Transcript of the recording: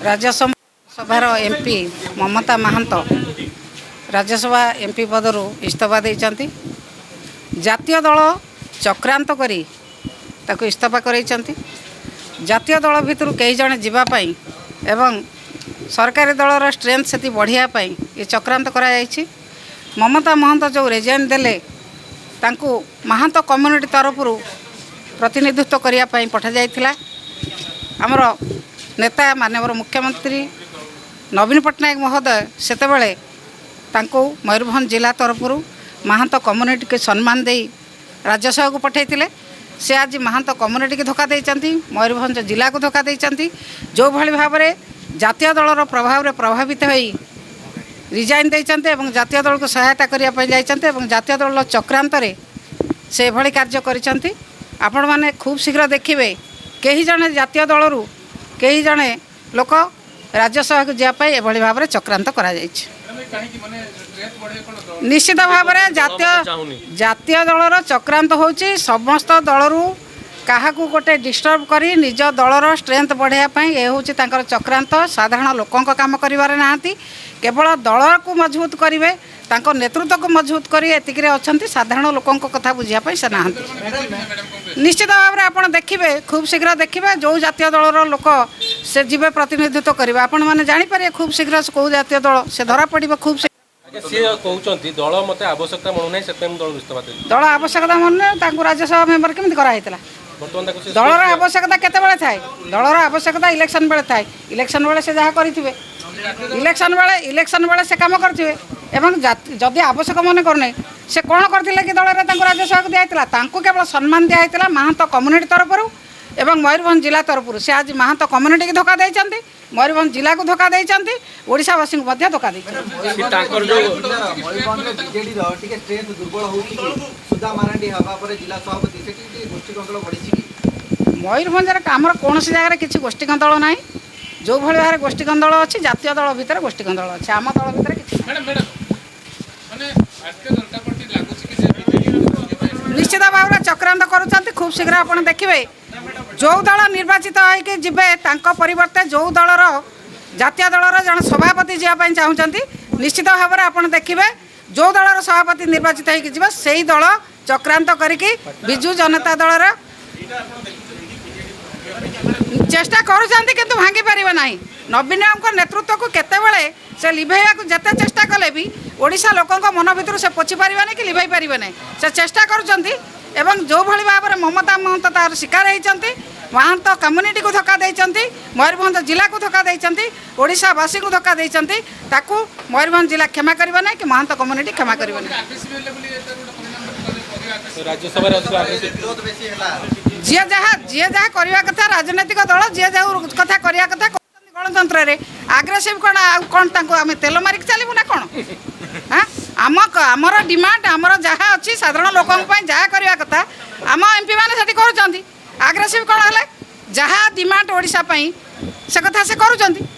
राज्यसभार MP ममता महांत Rajya Sabha MP पदर इस्तीफा देइचंती। जातीय दल चक्रांत करी ताको इस्तीफा करैचंती। जातीय दल भितर कई जने जीवापाई एवं सरकारी दलर स्ट्रेंथ से बढ़ियापाई ये चक्रांत करा जायछि। ममता महांत जो रिजाइन देले तांकु महांत कम्युनिटी तरफ प्रतिनिधित्व करने पठा जाइथिला। आमर नेता माननीय मुख्यमंत्री नवीन पट्टनायक महोदय सेतेबेले तांको मयूरभंज जिला तरफ महांत कम्युनिटी के सम्मान दे राज्यसभा को पठाइथिले। से आज महांत कम्युनिटी की धोखा देइचंती, मयूरभंज जिला को धोखा देइचंती। जो भली भाव में जातीय दलर प्रभाव रे प्रभावित होई रिजाइन देइचंती एवं जातीय दल को सहायता करिया पई जाइचंती एवं जातीय दल चक्रांत रे से भली कार्य करिचंती। आपण माने खूब शीघ्र देखिबे कई जने जातीय दलरू कई जने लोक राज्यसभा को जापाई एभली भाव में चक्रांत करा जाइछि। निश्चित भाव में जातीय दलर चक्रांत होची। समस्त दलरू क्या गोटे डिस्टर्ब करी निज दलर स्ट्रेंथ बढ़ाई ये हूँ चक्रांत। साधारण लोकों काम करिवारे नाहंती, केवल दल को मजबूत करेंगे, तांको नेतृत्व को मजबूत करी एतिकरे अछंती। साधारण लोकों कथा बुझापी से नाहंती। निश्चित भाव में आपड़ देखिए खूब शीघ्र देखिए जो जातीय दलर लोक से जीवे प्रतिनिधित्व करेंगे आपण मैंने जापर खूब शीघ्र कौ जातीय दल से धरा पड़े। खूब दल मत आवश्यकता मन दल आवश्यकता मन राज्यसभा मेम्बर केमती कराई दलर आवश्यकता केते थाए। दलर आवश्यकता इलेक्शन बेले थाए। इलेक्शन बेले से जहाँ करेंगे इलेक्शन बेले से कम करेंगे एवं जदि आवश्यक मन करने से कौन करते कि दल में राज्यसभा को दिखाई केवल सम्मान दिखाई महांत कम्युनिटी तरफ एवं मयूरभंज जिला तरफ। से आज महांत कम्युनिटी की धोखा देइचंती, मयूरभंज जिला को धोखा देइचंती, ओडिशावासी को मध्य धोखा देइचंती। मयूरभंज आमर कौन जगह किसी गोष्ठी कंदल ना जो भाई भाव गोष्ठी कंदल अच्छी जातीय दल भितर गोष्ठी कंदल अच्छे आम दल भितर निश्चित भाव में चक्रांत करुँच। खूब शीघ्र आप देखिए जो दल निर्वाचित होकर जीवे परिवर्ते जो दलर जातीय दलर जन सभापति जावाई चाहते निश्चित भाव में आप देखिए जो दलर सभापति निर्वाचित होकर से दल चक्रांत करिकी बिजु जनता दलर चेष्टा करुँच किंतु भांगी पारे ना। नवीन नेतृत्व को केतेबेले से लिभेया जिते चेष्टा कले भी ओडिशा लोकों मन भर से पोछि पारे कि लिभे पारे ना। से चेष्टा करुँच एवं जो भली भाव में ममता महंत तार शिकार होती महांत कम्युनिटी को धोखा देइचंती, मयूरभंज जिला को धोखा देइचंती, ओडिशावासी को धोखा देइचंती। ताकू मयूरभंज जिला क्षमा करिबा ना कि महांत कम्युनिटी क्षमा करिबा ना। जी जहाँ करवा कथा राजनैतिक दल जी जहाँ कथा करवा कथा गणतंत्र रे आग्रेसिव कौन आम तेल मारिक चलू ना कौन। हाँ आमर डिमांड आमर जहाँ अच्छी साधारण लोकों जहाँ करवा कथा आम एमपी मैंने से कर आग्रेसिव कौन है जहाँ डिमांड ओडिशा से कथा से करुँच।